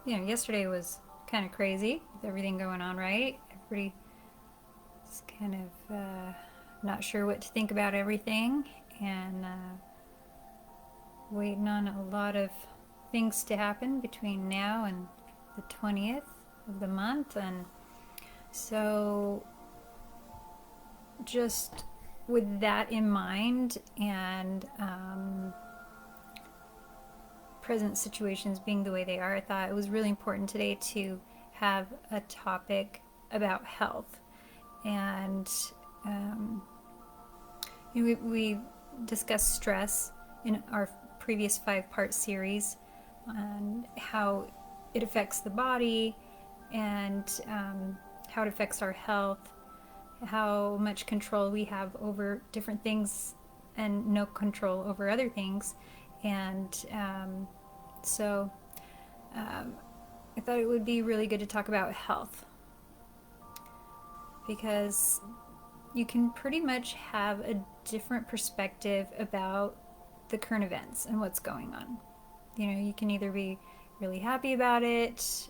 yesterday was kind of crazy with everything going on, right? Everybody's kind of not sure what to think about everything, and waiting on a lot of things to happen between now and the 20th of the month. And so, just with that in mind, and present situations being the way they are, I thought it was really important today to have a topic about health. And we discussed stress in our previous 5-part series and how it affects the body, and how it affects our health, how much control we have over different things and no control over other things. And so I thought it would be really good to talk about health, because you can pretty much have a different perspective about the current events and what's going on. You can either be really happy about it,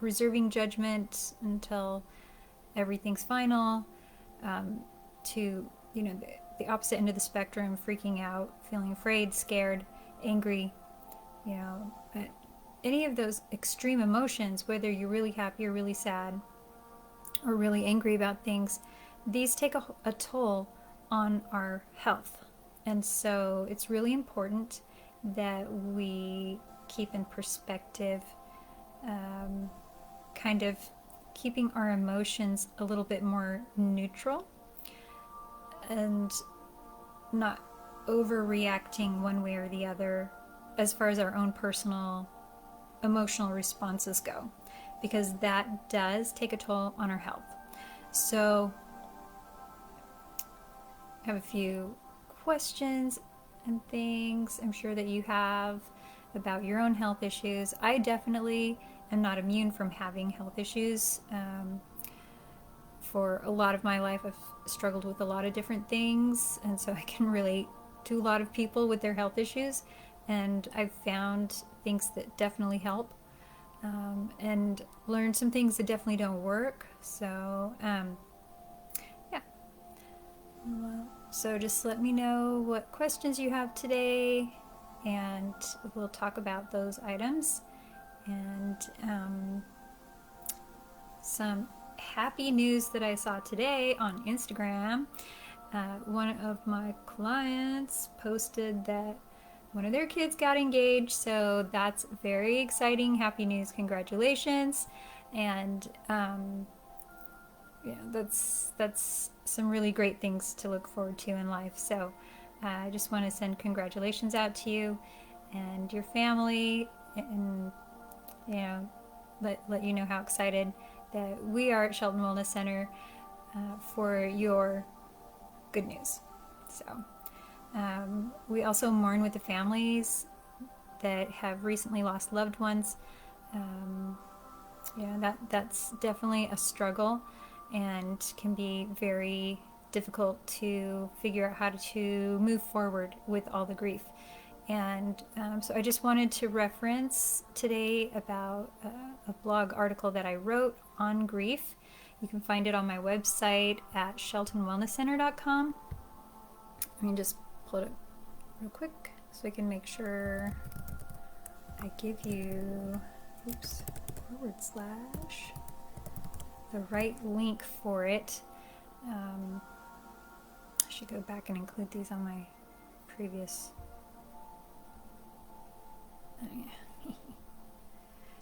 reserving judgment until everything's final, to the opposite end of the spectrum, freaking out, feeling afraid, scared, angry. Any of those extreme emotions, whether you're really happy or really sad or really angry about things, these take a toll on our health. And so it's really important that we keep in perspective, kind of keeping our emotions a little bit more neutral and not overreacting one way or the other as far as our own personal emotional responses go, because that does take a toll on our health. So I have a few questions and things I'm sure that you have about your own health issues. I definitely am not immune from having health issues. For a lot of my life, I've struggled with a lot of different things, and so I can relate to a lot of people with their health issues, and I've found things that definitely help, and learned some things that definitely don't work. So yeah, well, so just let me know what questions you have today, and we'll talk about those items. And some happy news that I saw today on Instagram. One of my clients posted that one of their kids got engaged, so that's very exciting. Happy news, congratulations. And that's some really great things to look forward to in life. So I just want to send congratulations out to you and your family, and let you know how excited that we are at Shelton Wellness Center for your good news. So we also mourn with the families that have recently lost loved ones. That's definitely a struggle and can be very difficult to figure out how to move forward with all the grief. And so I just wanted to reference today about a blog article that I wrote on grief. You can find it on my website at sheltonwellnesscenter.com. Let me just pull it up real quick so I can make sure I give you / the right link for it. I should go back and include these on my previous. Oh, yeah.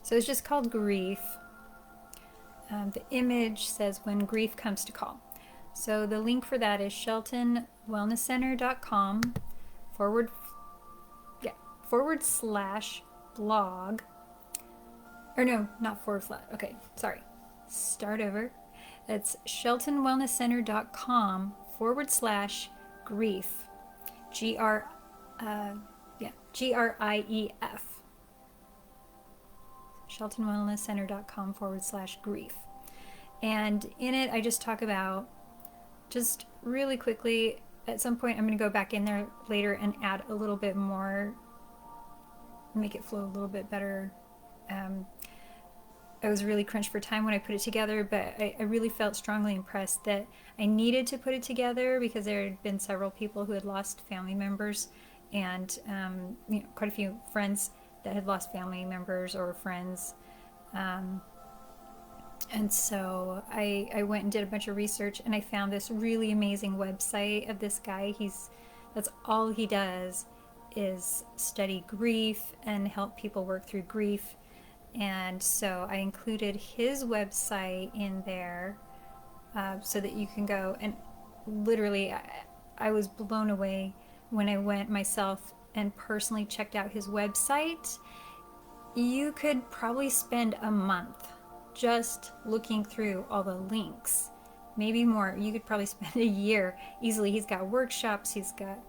So it's just called Grief. The image says When Grief Comes to Call. So the link for that is sheltonwellnesscenter.com / blog. Or no, not / okay, sorry. Start over. It's sheltonwellnesscenter.com / grief. GRIEF. sheltonwellnesscenter.com / grief. And in it, I just talk about, just really quickly, at some point I'm going to go back in there later and add a little bit more, make it flow a little bit better. I was really crunched for time when I put it together, but I really felt strongly impressed that I needed to put it together because there had been several people who had lost family members, and quite a few friends that had lost family members or friends. Um, and so I went and did a bunch of research, and I found this really amazing website of this guy. That's all he does is study grief and help people work through grief. And so I included his website in there so that you can go. And literally, I was blown away when I went myself and personally checked out his website. You could probably spend a month just looking through all the links, maybe more. You could probably spend a year easily. He's got workshops, he's got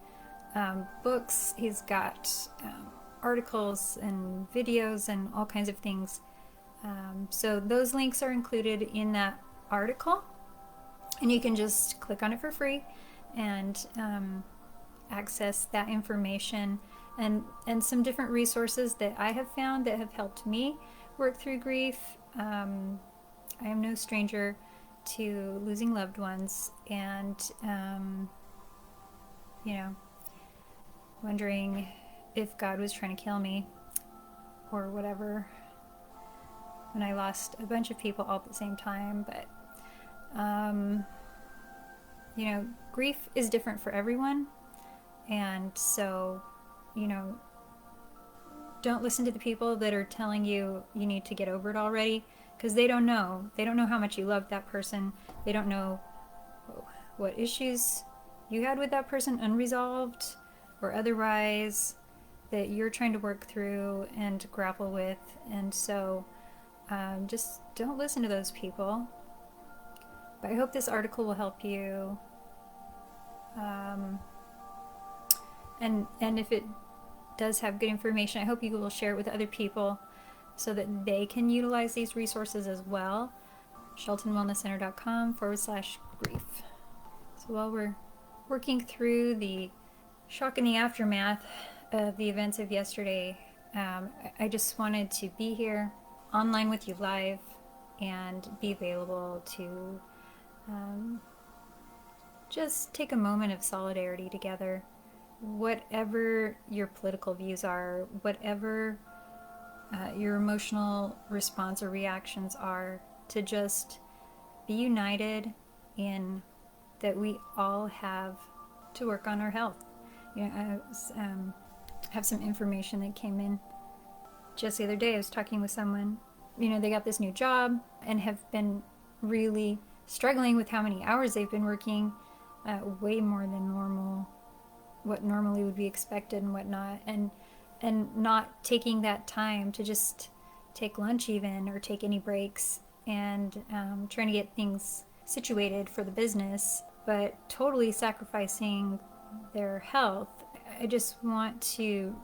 books, he's got articles and videos and all kinds of things. So those links are included in that article, and you can just click on it for free and access that information and some different resources that I have found that have helped me work through grief. I am no stranger to losing loved ones, and wondering if God was trying to kill me or whatever when I lost a bunch of people all at the same time. But grief is different for everyone, and so don't listen to the people that are telling you you need to get over it already, because they don't know how much you loved that person. They don't know what issues you had with that person, unresolved or otherwise, that you're trying to work through and grapple with. And so just don't listen to those people. But I hope this article will help you. And if it does have good information, I hope you will share it with other people so that they can utilize these resources as well. SheltonWellnessCenter.com/grief. So while we're working through the shock and the aftermath of the events of yesterday, I just wanted to be here online with you live and be available to just take a moment of solidarity together. Whatever your political views are, whatever your emotional response or reactions are, to just be united in that we all have to work on our health. I have some information that came in just the other day. I was talking with someone, they got this new job and have been really struggling with how many hours they've been working, way more than normal, what normally would be expected and whatnot, and not taking that time to just take lunch even, or take any breaks, and trying to get things situated for the business, but totally sacrificing their health. I just want to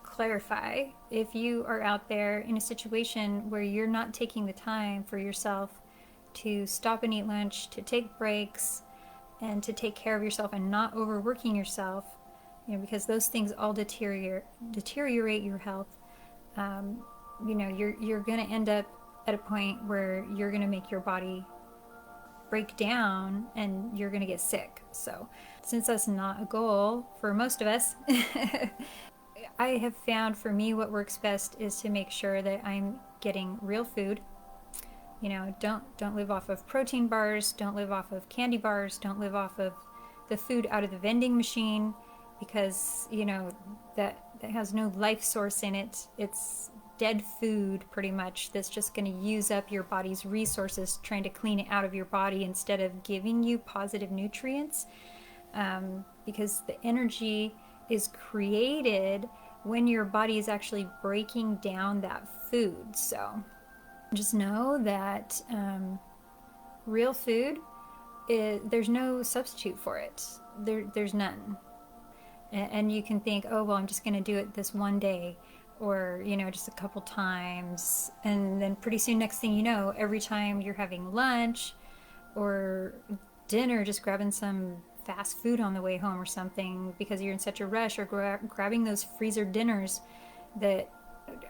clarify, if you are out there in a situation where you're not taking the time for yourself to stop and eat lunch, to take breaks, and to take care of yourself and not overworking yourself, because those things all deteriorate your health. You're going to end up at a point where you're going to make your body break down and you're going to get sick. So since that's not a goal for most of us, I have found for me what works best is to make sure that I'm getting real food. Don't live off of protein bars, don't live off of candy bars, don't live off of the food out of the vending machine, because that has no life source in it. It's dead food pretty much that's just going to use up your body's resources trying to clean it out of your body instead of giving you positive nutrients, because the energy is created when your body is actually breaking down that food. So just know that real food, there's no substitute for it. There's none. And you can think, oh, well, I'm just going to do it this one day, or, just a couple times. And then pretty soon, next thing you know, every time you're having lunch or dinner, just grabbing some fast food on the way home or something because you're in such a rush, or grabbing those freezer dinners that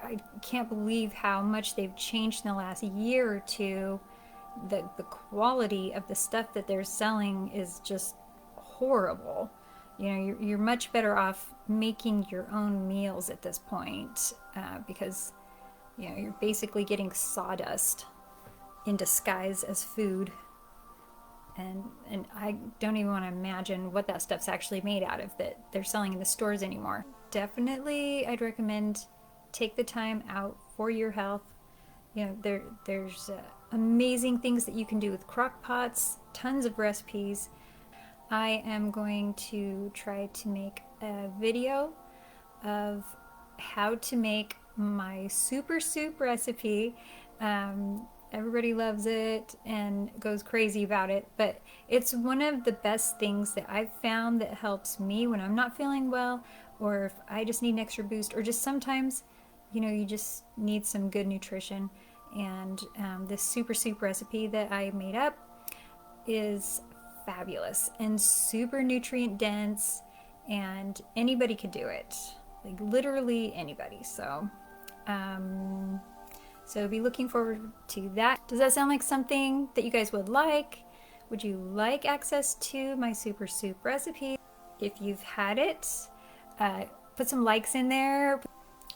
I can't believe how much they've changed in the last year or two. The quality of the stuff that they're selling is just horrible. You know, you're much better off making your own meals at this point, because you know you're basically getting sawdust in disguise as food, and I don't even want to imagine what that stuff's actually made out of that they're selling in the stores anymore. Definitely, I'd recommend take the time out for your health. You know, there's amazing things that you can do with crock pots, tons of recipes. I am going to try to make a video of how to make my super soup recipe. Everybody loves it and goes crazy about it, but it's one of the best things that I've found that helps me when I'm not feeling well, or if I just need an extra boost, or just sometimes, you know, you just need some good nutrition. And this super soup recipe that I made up is fabulous and super nutrient dense, and anybody could do it, like literally anybody. So be looking forward to that. Does that sound like something that you guys would like? Would you like access to my super soup recipe? If you've had it, put some likes in there.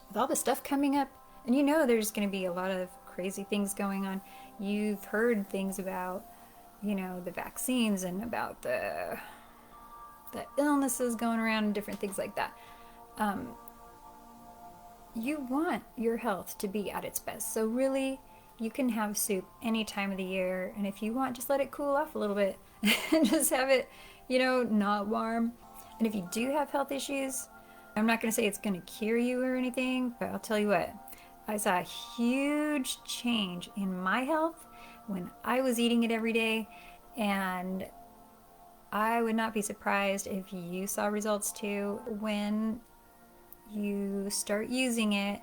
With all the stuff coming up, and you know there's going to be a lot of crazy things going on. You've heard things about, you know, the vaccines and about the illnesses going around and different things like that. You want your health to be at its best. So really, you can have soup any time of the year. And if you want, just let it cool off a little bit and just have it, you know, not warm. And if you do have health issues, I'm not going to say it's going to cure you or anything, but I'll tell you what, I saw a huge change in my health when I was eating it every day. And I would not be surprised if you saw results too when you start using it.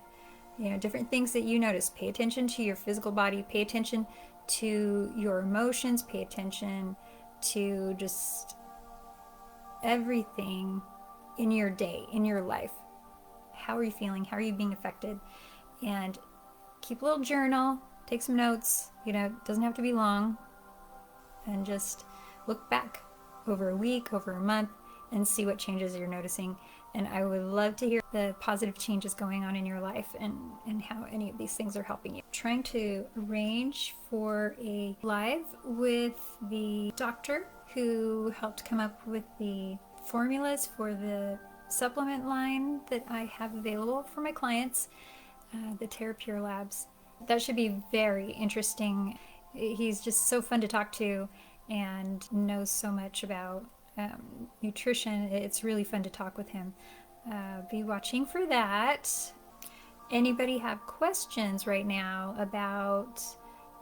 You know, different things that you notice. Pay attention to your physical body, pay attention to your emotions, pay attention to just everything in your day, in your life. How are you feeling? How are you being affected? And keep a little journal, take some notes. You know, it doesn't have to be long. And just look back over a week, over a month, and see what changes you're noticing. And I would love to hear the positive changes going on in your life and how any of these things are helping you. Trying to arrange for a live with the doctor who helped come up with the formulas for the supplement line that I have available for my clients, the TerraPure Labs. That should be very interesting. He's just so fun to talk to and knows so much about nutrition. It's really fun to talk with him. Be watching for that. Anybody have questions right now about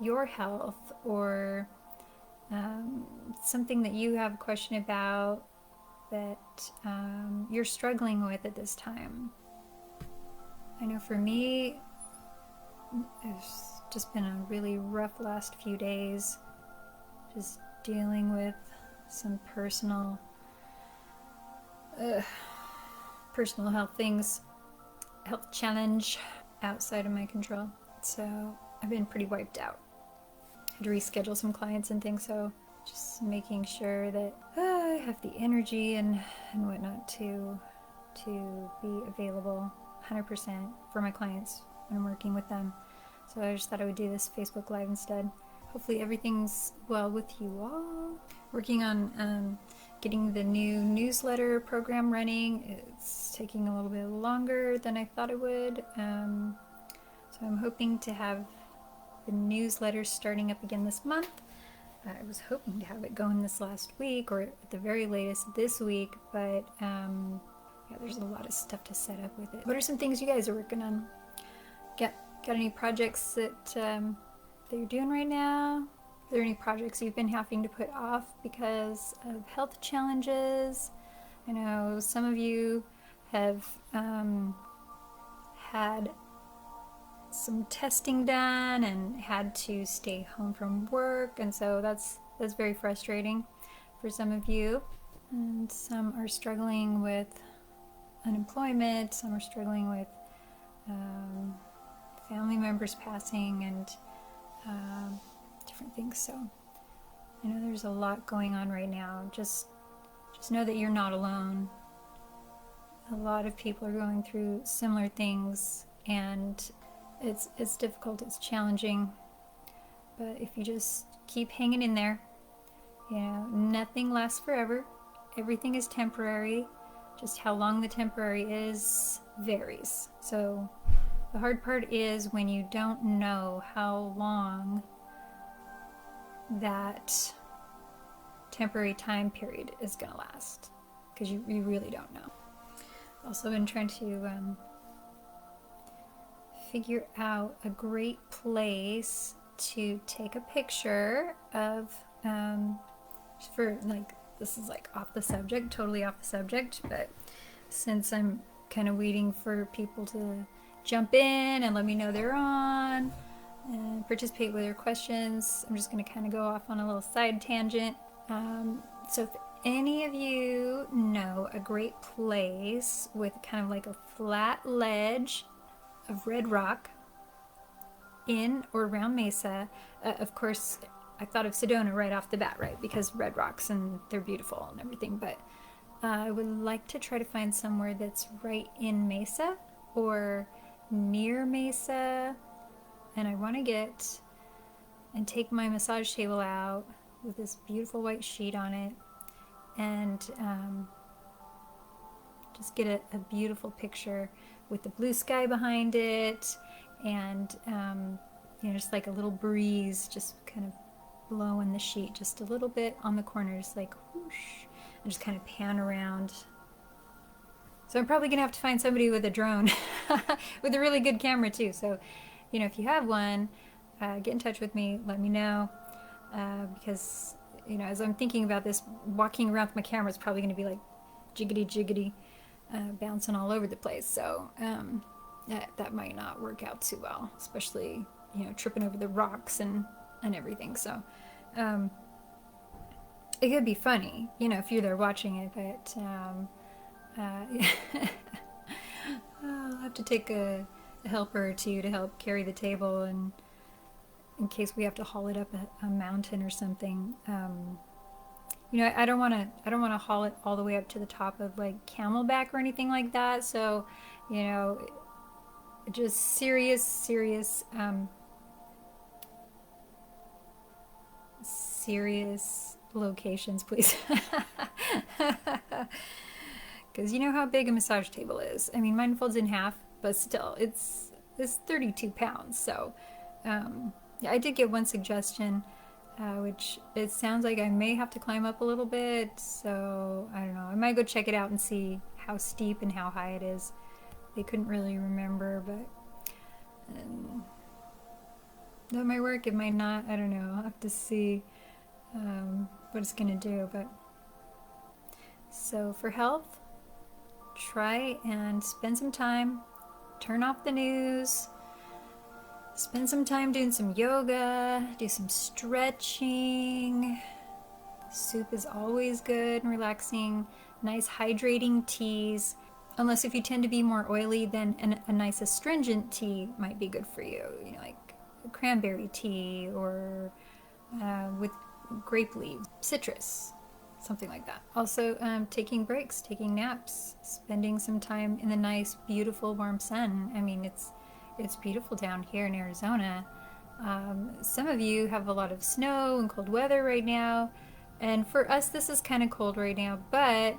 your health, or something that you have a question about that you're struggling with at this time? I know for me, it's just been a really rough last few days, just dealing with some personal health things, health challenge outside of my control. So I've been pretty wiped out. I had to reschedule some clients and things, so just making sure that I have the energy and whatnot to be available 100% for my clients when I'm working with them. So I just thought I would do this Facebook Live instead. Hopefully everything's well with you all. Working on getting the new newsletter program running. It's taking a little bit longer than I thought it would. So I'm hoping to have the newsletter starting up again this month. I was hoping to have it going this last week, or at the very latest this week, but yeah, there's a lot of stuff to set up with it. What are some things you guys are working on? Got any projects that you're doing right now? Are there any projects you've been having to put off because of health challenges? I know some of you have had some testing done and had to stay home from work, and so that's very frustrating for some of you. And some are struggling with unemployment, some are struggling with family members passing, and different things. So I know there's a lot going on right now. Just know that you're not alone. A lot of people are going through similar things, and it's difficult, it's challenging. But if you just keep hanging in there, nothing lasts forever. Everything is temporary. Just how long the temporary is varies. So the hard part is when you don't know how long that temporary time period is going to last, because you really don't know. Also been trying to figure out a great place to take a picture of, for like, this is like off the subject, totally off the subject, but since I'm kind of waiting for people to jump in and let me know they're on and participate with their questions, I'm just going to kind of go off on a little side tangent. So if any of you know a great place with kind of like a flat ledge of red rock in or around Mesa, of course I thought of Sedona right off the bat, right? Because red rocks and they're beautiful and everything, but I would like to try to find somewhere that's right in Mesa or near Mesa, and I want to get and take my massage table out with this beautiful white sheet on it, and just get a beautiful picture with the blue sky behind it, and just like a little breeze just kind of blowing the sheet just a little bit on the corners, like whoosh, and just kind of pan around. So I'm probably gonna have to find somebody with a drone with a really good camera too. So if you have one, get in touch with me, let me know, because as I'm thinking about this, walking around with my camera is probably going to be like jiggity bouncing all over the place. So that might not work out too well, especially tripping over the rocks and everything. So it could be funny, if you're there watching it, but I'll have to take a helper or two to help carry the table, and in case we have to haul it up a mountain or something. I don't want to haul it all the way up to the top of like Camelback or anything like that. So, just serious locations, please. Because you know how big a massage table is. I mean, mine folds in half, but still, it's 32 pounds. So, yeah, I did get one suggestion, which it sounds like I may have to climb up a little bit. So, I don't know. I might go check it out and see how steep and how high it is. They couldn't really remember, but that might work. It might not. I don't know. I'll have to see what it's going to do. But so for health, try and spend some time, turn off the news, spend some time doing some yoga, do some stretching. Soup is always good and relaxing. Nice hydrating teas. Unless if you tend to be more oily, then a nice astringent tea might be good for you. Like cranberry tea or with grape leaves, citrus, something like that. Also, taking breaks, taking naps, spending some time in the nice, beautiful, warm sun. I mean, it's beautiful down here in Arizona. Some of you have a lot of snow and cold weather right now, and for us this is kind of cold right now, but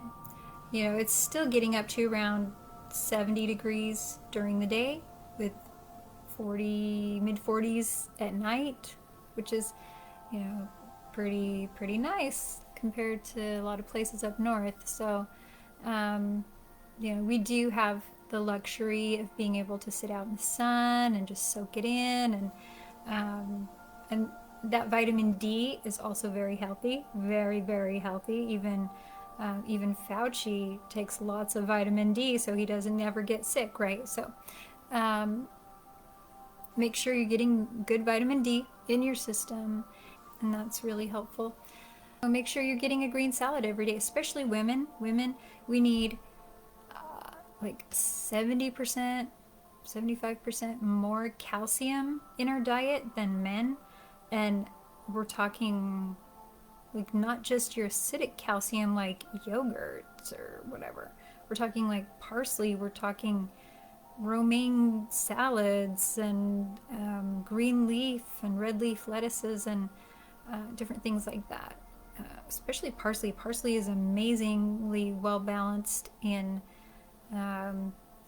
it's still getting up to around 70 degrees during the day with mid 40s at night, which is pretty nice compared to a lot of places up north. So we do have the luxury of being able to sit out in the sun and just soak it in, and that vitamin D is also very healthy, very, very healthy. Even Fauci takes lots of vitamin D so he doesn't ever get sick, right? So make sure you're getting good vitamin D in your system, and that's really helpful. Make sure you're getting a green salad every day, especially women. We need like 70% 75% more calcium in our diet than men. And we're talking like not just your acidic calcium like yogurts or whatever. We're talking like parsley, we're talking romaine salads and green leaf and red leaf lettuces and different things like that. Especially parsley. Parsley is amazingly well balanced in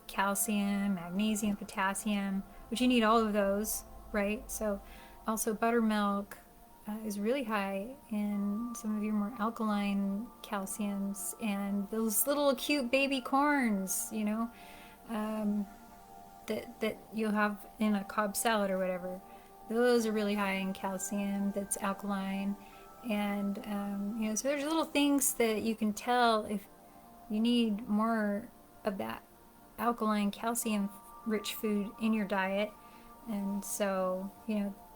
calcium, magnesium, potassium, which you need all of those, right? So also buttermilk is really high in some of your more alkaline calciums, and those little cute baby corns, that you'll have in a Cobb salad or whatever. Those are really high in calcium that's alkaline. And, so there's little things that you can tell if you need more of that alkaline calcium rich food in your diet. And so,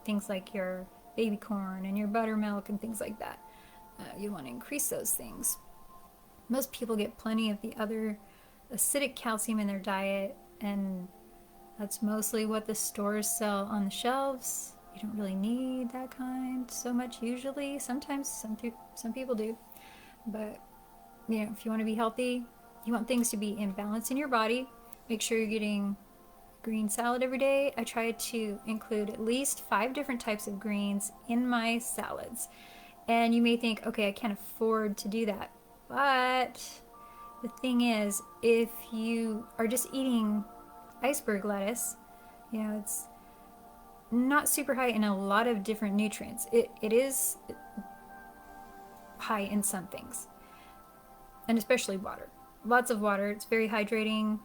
things like your baby corn and your buttermilk and things like that. You want to increase those things. Most people get plenty of the other acidic calcium in their diet, and that's mostly what the stores sell on the shelves. You don't really need that kind so much usually. Sometimes some people do. But, if you want to be healthy, you want things to be in balance in your body. Make sure you're getting green salad every day. I try to include at least 5 different types of greens in my salads. And you may think, okay, I can't afford to do that. But the thing is, if you are just eating iceberg lettuce, it's not super high in a lot of different nutrients. It is high in some things, and especially water. Lots of water. It's very hydrating,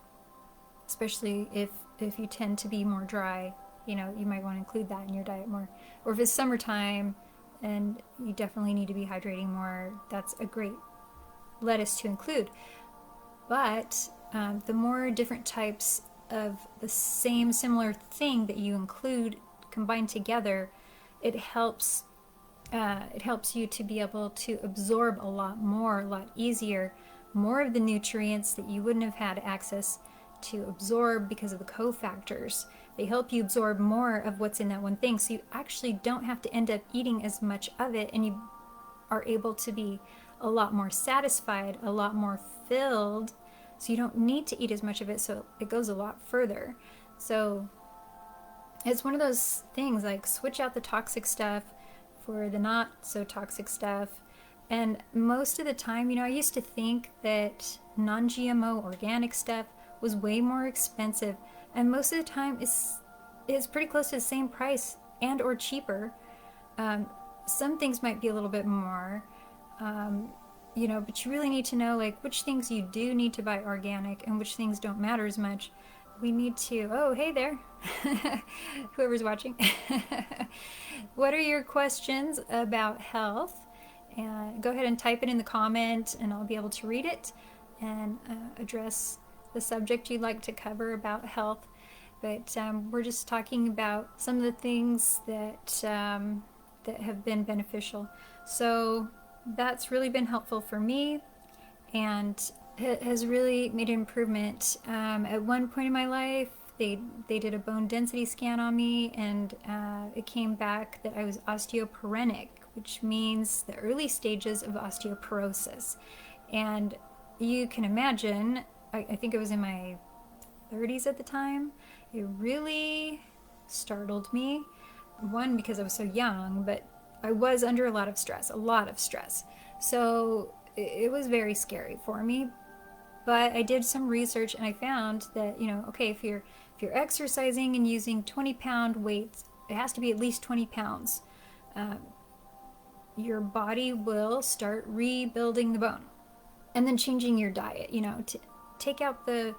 especially if you tend to be more dry. You might want to include that in your diet more. Or if it's summertime and you definitely need to be hydrating more, that's a great lettuce to include. But the more different types of the same similar thing that you include combined together, it helps you to be able to absorb a lot easier, more of the nutrients that you wouldn't have had access to absorb because of the cofactors. They help you absorb more of what's in that one thing, so you actually don't have to end up eating as much of it, and you are able to be a lot more satisfied, a lot more filled, so you don't need to eat as much of it, so it goes a lot further. So it's one of those things, like switch out the toxic stuff for the not so toxic stuff. And most of the time, I used to think that non-GMO organic stuff was way more expensive, and most of the time is pretty close to the same price and or cheaper. Some things might be a little bit more, but you really need to know like which things you do need to buy organic and which things don't matter as much. We need to, oh, hey there, whoever's watching. What are your questions about health? And go ahead and type it in the comment, and I'll be able to read it and address the subject you'd like to cover about health. But we're just talking about some of the things that have been beneficial. So that's really been helpful for me, and it has really made an improvement. At one point in my life, they did a bone density scan on me, and it came back that I was osteoporotic, which means the early stages of osteoporosis. And you can imagine, I think it was in my 30s at the time, it really startled me. One, because I was so young, but I was under a lot of stress. So it was very scary for me. But I did some research, and I found that, okay, if you're exercising and using 20-pound weights, it has to be at least 20 pounds. Your body will start rebuilding the bone. And then changing your diet, to take out the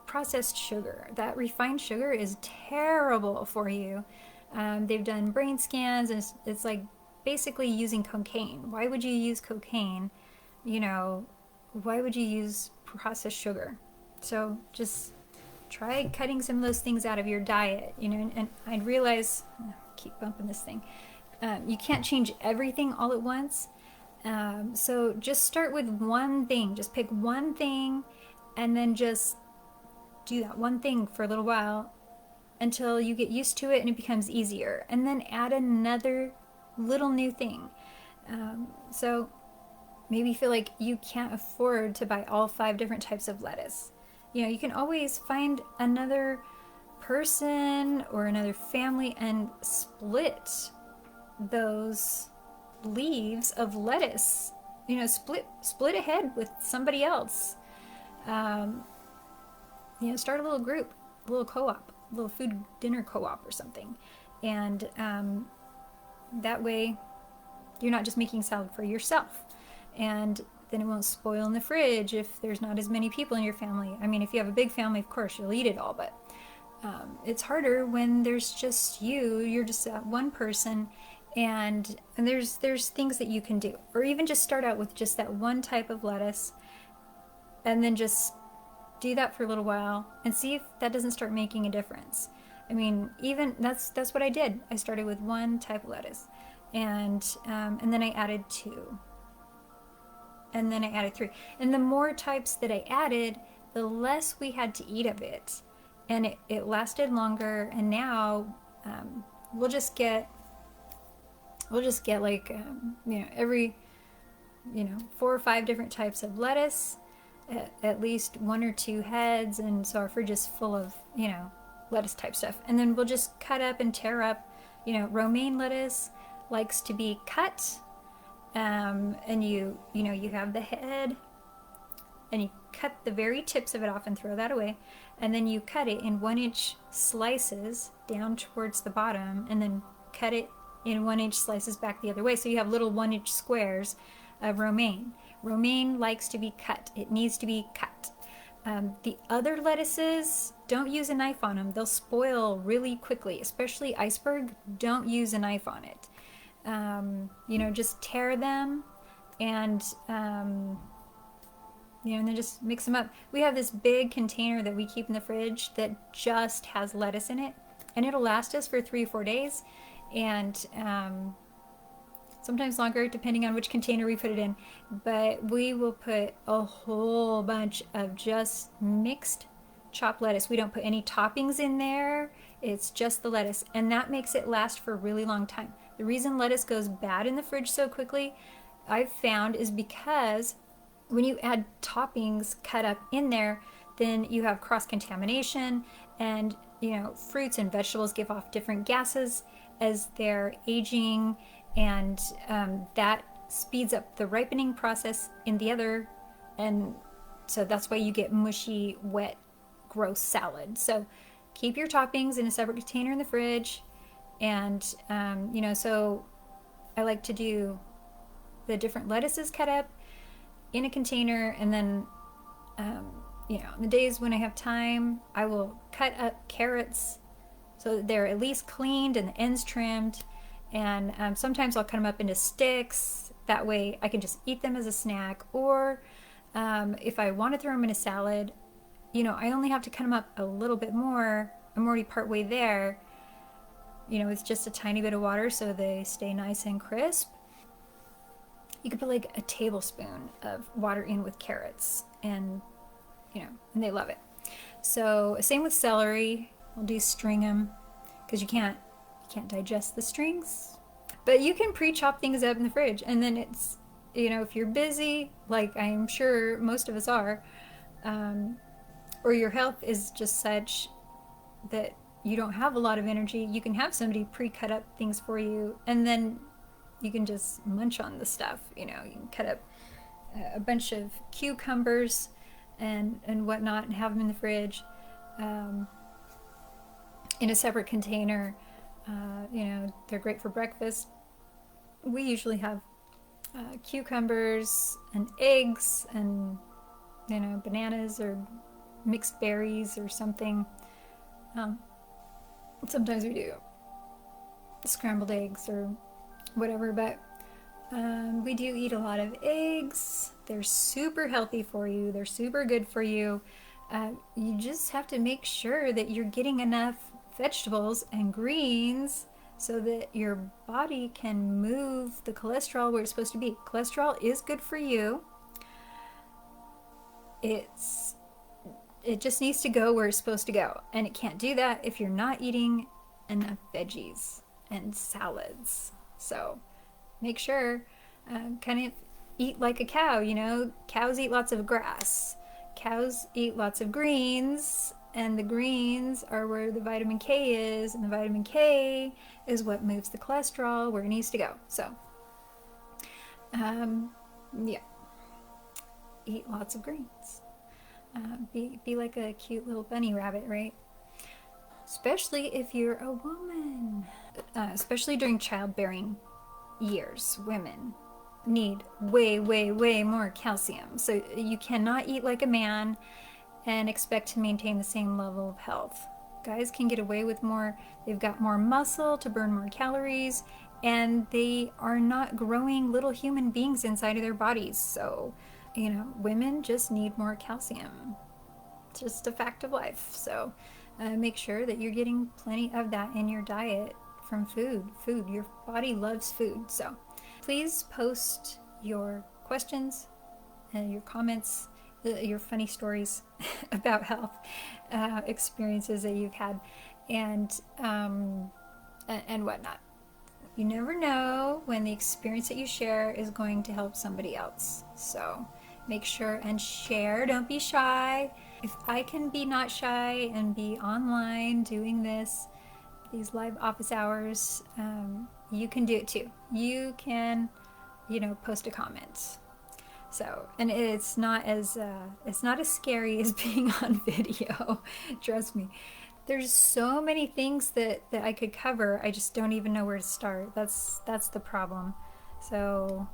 processed sugar. That refined sugar is terrible for you. They've done brain scans, and it's like basically using cocaine. Why would you use cocaine? Why would you use processed sugar? So just try cutting some of those things out of your diet, and I realize, keep bumping this thing, you can't change everything all at once. So just start with one thing. Just pick one thing, and then just do that one thing for a little while until you get used to it and it becomes easier. And then add another little new thing. So maybe you feel like you can't afford to buy all 5 different types of lettuce. You can always find another person or another family and split those leaves of lettuce. Split ahead with somebody else. Start a little group, a little co-op, a little food dinner co-op or something. And that way you're not just making salad for yourself. And then it won't spoil in the fridge if there's not as many people in your family. I mean, if you have a big family, of course, you'll eat it all, but it's harder when there's just you. You're just that one person, and there's things that you can do. Or even just start out with just that one type of lettuce, and then just do that for a little while and see if that doesn't start making a difference. I mean, even that's what I did. I started with one type of lettuce, and then I added 2. And then I added 3. And the more types that I added, the less we had to eat of it. And it lasted longer. And now we'll just get like, every, 4 or 5 different types of lettuce, at least 1 or 2 heads. And so our fridge is full of, lettuce type stuff. And then we'll just cut up and tear up, romaine lettuce likes to be cut. And you have the head, and you cut the very tips of it off and throw that away, and then you cut it in 1-inch slices down towards the bottom, and then cut it in 1-inch slices back the other way, so you have little 1-inch squares of romaine. Romaine likes to be cut. It needs to be cut. The other lettuces, don't use a knife on them. They'll spoil really quickly, especially iceberg. Don't use a knife on it. Just tear them and then just mix them up. We have this big container that we keep in the fridge that just has lettuce in it, and it'll last us for 3 or 4 days, and sometimes longer depending on which container we put it in. But we will put a whole bunch of just mixed chopped lettuce. We don't put any toppings in there. It's just the lettuce, and that makes it last for a really long time. The reason lettuce goes bad in the fridge so quickly, I've found, is because when you add toppings cut up in there, then you have cross-contamination, and fruits and vegetables give off different gases as they're aging, and that speeds up the ripening process in the other, and so that's why you get mushy, wet, gross salad. So keep your toppings in a separate container in the fridge. And, so I like to do the different lettuces cut up in a container. And then, the days when I have time, I will cut up carrots so that they're at least cleaned and the ends trimmed. And sometimes I'll cut them up into sticks. That way I can just eat them as a snack. Or if I want to throw them in a salad, I only have to cut them up a little bit more. I'm already partway there. With just a tiny bit of water so they stay nice and crisp. You could put like a tablespoon of water in with carrots, and and they love it. So same with celery. We'll do string them because you can't digest the strings. But you can pre-chop things up in the fridge, and then it's if you're busy, like I'm sure most of us are, or your health is just such that you don't have a lot of energy, you can have somebody pre-cut up things for you, and then you can just munch on the stuff. You can cut up a bunch of cucumbers and whatnot and have them in the fridge in a separate container. They're great for breakfast. We usually have cucumbers and eggs and bananas or mixed berries or something. Sometimes we do scrambled eggs or whatever, but we do eat a lot of eggs. They're super healthy for you. They're super good for you. You just have to make sure that you're getting enough vegetables and greens so that your body can move the cholesterol where it's supposed to be. Cholesterol is good for you. It's It just needs to go where it's supposed to go. And it can't do that if you're not eating enough veggies and salads. So make sure, kind of eat like a cow, you know. Cows eat lots of grass. Cows eat lots of greens, and the greens are where the vitamin K is, and the vitamin K is what moves the cholesterol where it needs to go. So, yeah, eat lots of greens. Be like a cute little bunny rabbit, right? Especially if you're a woman. Especially during childbearing years, women need way, way, way more calcium. So you cannot eat like a man and expect to maintain the same level of health. Guys can get away with more. They've got more muscle to burn more calories, and they are not growing little human beings inside of their bodies. So, you know, women just need more calcium. It's just a fact of life. So make sure that you're getting plenty of that in your diet from food. Your body loves food. So please post your questions and your comments, your funny stories about health experiences that you've had, and whatnot. You never know when the experience that you share is going to help somebody else. So make sure and share. Don't be shy. If I can be not shy and be online doing this, these live office hours, you can do it too. You can, you know, post a comment. So, and it's not as scary as being on video. Trust me. There's so many things that I could cover. I just don't even know where to start. That's the problem. So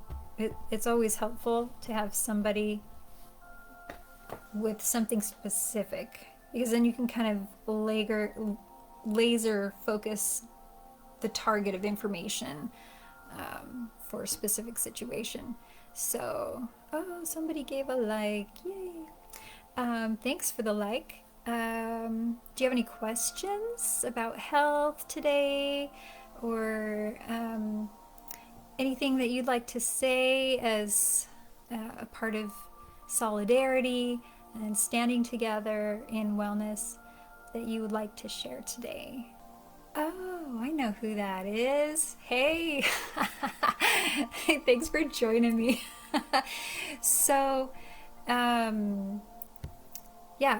it's always helpful to have somebody with something specific, because then you can kind of laser focus the target of information for a specific situation. So, oh, somebody gave a like. Yay. Thanks for the like. Do you have any questions about health today, or anything that you'd like to say as a part of solidarity and standing together in wellness that you would like to share today? Oh, I know who that is. Hey, thanks for joining me. So, yeah,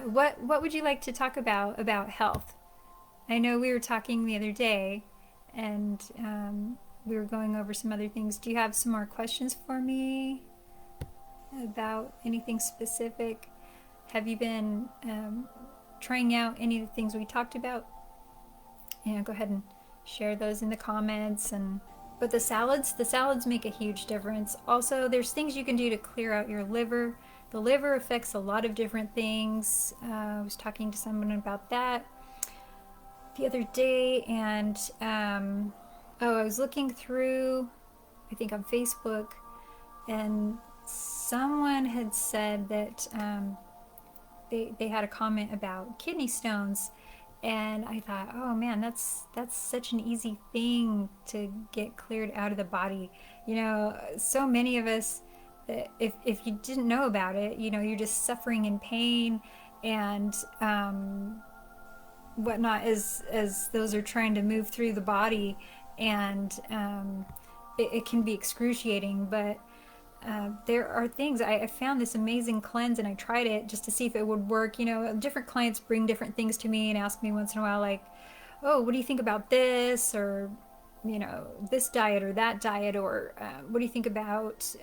what would you like to talk about health? I know we were talking the other day, and we were going over some other things. Do you have some more questions for me about anything specific? Have you been trying out any of the things we talked about? Yeah, go ahead and share those in the comments. But the salads make a huge difference. Also, there's things you can do to clear out your liver. The liver affects a lot of different things. I was talking to someone about that the other day, and I was looking through, I think on Facebook, and someone had said that they had a comment about kidney stones, and I thought, oh man, that's such an easy thing to get cleared out of the body. You know, so many of us, if you didn't know about it, you know, you're just suffering in pain and whatnot as those are trying to move through the body, and it can be excruciating. But there are things. I found this amazing cleanse, and I tried it just to see if it would work. You know, different clients bring different things to me and ask me once in a while, like, oh, what do you think about this? Or, you know, this diet or that diet, or what do you think about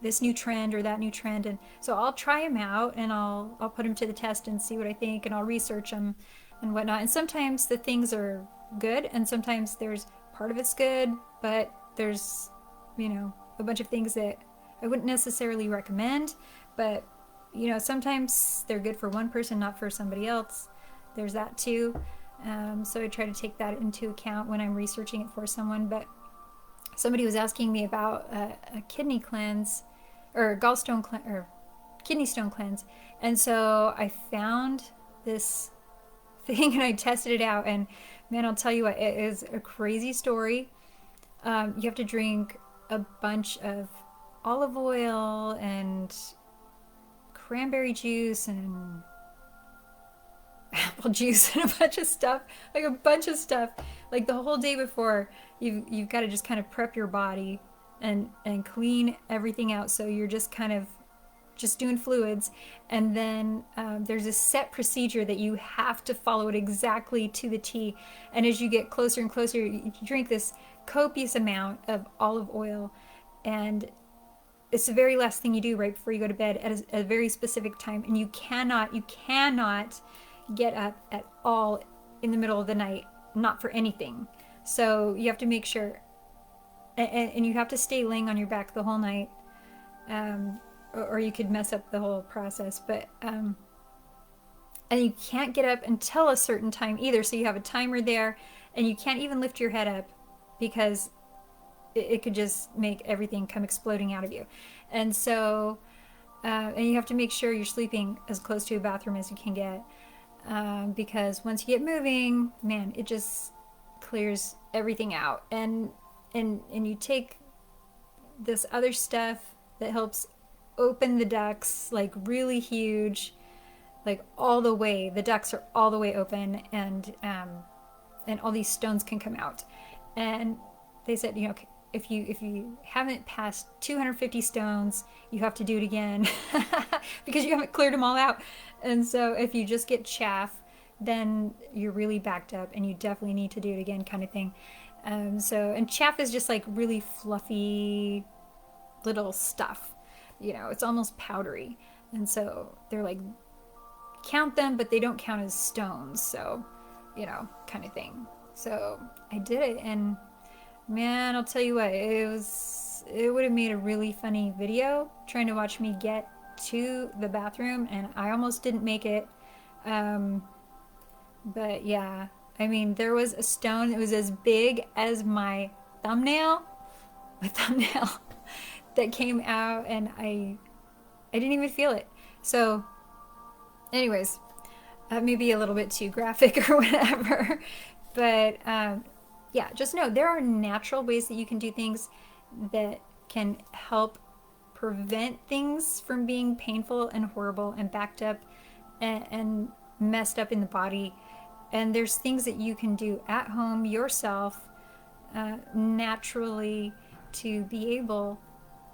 this new trend or that new trend? And so I'll try them out, and I'll put them to the test and see what I think, and I'll research them and whatnot. And sometimes the things are good, and sometimes there's part of it's good, but there's, you know, a bunch of things that I wouldn't necessarily recommend. But, you know, sometimes they're good for one person, not for somebody else. There's that too. So I try to take that into account when I'm researching it for someone. But somebody was asking me about a kidney cleanse, or gallstone cleanse, or kidney stone cleanse. And so I found this thing and I tested it out, and man, I'll tell you what, it is a crazy story. You have to drink a bunch of olive oil and cranberry juice and apple juice and a bunch of stuff, like the whole day before. You've got to just kind of prep your body and clean everything out, so you're just kind of just doing fluids. And then there's a set procedure that you have to follow it exactly to the T. And as you get closer and closer, you drink this copious amount of olive oil, and it's the very last thing you do right before you go to bed at a very specific time. And you cannot get up at all in the middle of the night, not for anything. So you have to make sure, and you have to stay laying on your back the whole night, or you could mess up the whole process. But and you can't get up until a certain time either. So you have a timer there, and you can't even lift your head up because it could just make everything come exploding out of you. And so, and you have to make sure you're sleeping as close to a bathroom as you can get, because once you get moving, man, it just clears everything out. And you take this other stuff that helps open the ducts, like really huge, like all the way, the ducts are all the way open, and all these stones can come out. And they said, you know, if you haven't passed 250 stones, you have to do it again because you haven't cleared them all out. And so if you just get chaff, then you're really backed up, and you definitely need to do it again, kind of thing. And chaff is just like really fluffy little stuff, you know, it's almost powdery. And so they're like, count them, but they don't count as stones. So, you know, kind of thing. So I did it, and man, I'll tell you what, it would have made a really funny video trying to watch me get to the bathroom, and I almost didn't make it. But yeah, I mean, there was a stone that was as big as my thumbnail, that came out, and I didn't even feel it. So anyways, maybe a little bit too graphic or whatever, but yeah, just know there are natural ways that you can do things that can help prevent things from being painful and horrible and backed up and messed up in the body. And there's things that you can do at home yourself, naturally, to be able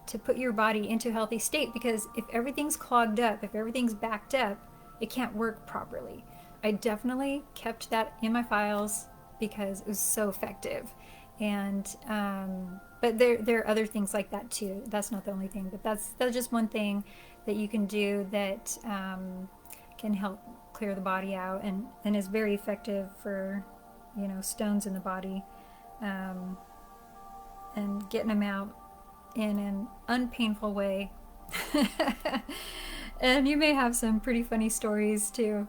to put your body into a healthy state. Because if everything's clogged up, if everything's backed up, it can't work properly. I definitely kept that in my files because it was so effective. And but there are other things like that too. That's not the only thing, but that's just one thing that you can do that can help clear the body out, and is very effective for, you know, stones in the body, and getting them out in an unpainful way. And you may have some pretty funny stories too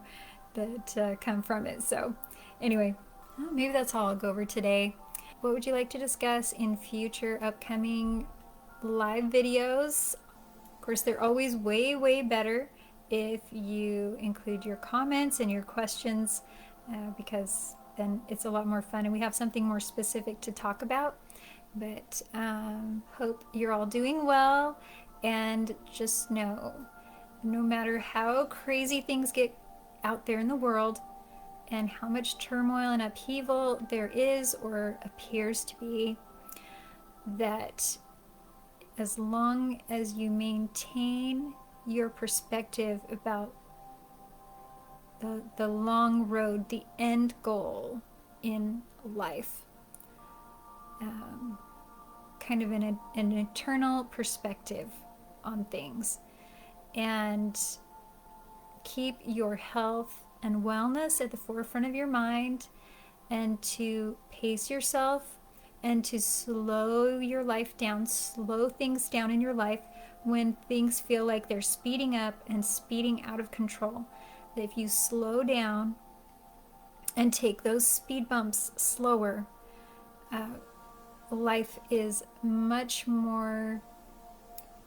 that come from it. So anyway, maybe that's all I'll go over today. What would you like to discuss in future upcoming live videos? Of course, they're always way better if you include your comments and your questions, because then it's a lot more fun and we have something more specific to talk about. But hope you're all doing well, and just know, no matter how crazy things get out there in the world and how much turmoil and upheaval there is or appears to be, that as long as you maintain your perspective about the long road, the end goal in life, kind of an eternal perspective on things, and keep your health and wellness at the forefront of your mind, and to pace yourself and to slow your life down, slow things down in your life when things feel like they're speeding up and speeding out of control. That if you slow down and take those speed bumps slower, life is much more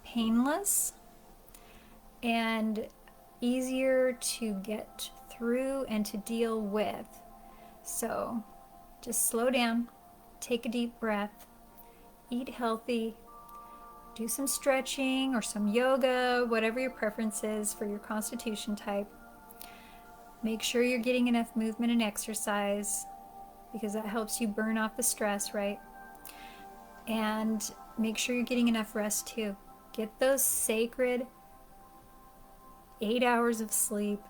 painless and easier to get through and to deal with. So just slow down, take a deep breath, eat healthy, do some stretching or some yoga, whatever your preference is for your constitution type. Make sure you're getting enough movement and exercise because that helps you burn off the stress, right? And make sure you're getting enough rest too. Get those sacred 8 hours of sleep.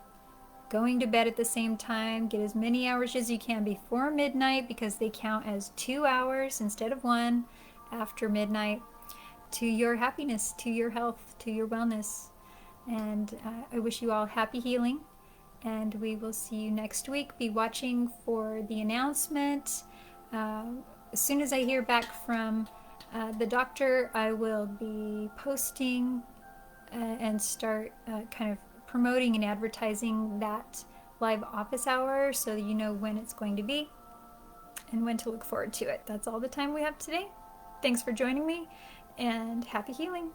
Going to bed at the same time. Get as many hours as you can before midnight because they count as 2 hours instead of 1 after midnight to your happiness, to your health, to your wellness. And I wish you all happy healing. And we will see you next week. Be watching for the announcement. As soon as I hear back from the doctor, I will be posting and start kind of promoting and advertising that live office hour so that you know when it's going to be and when to look forward to it. That's all the time we have today. Thanks for joining me, and happy healing.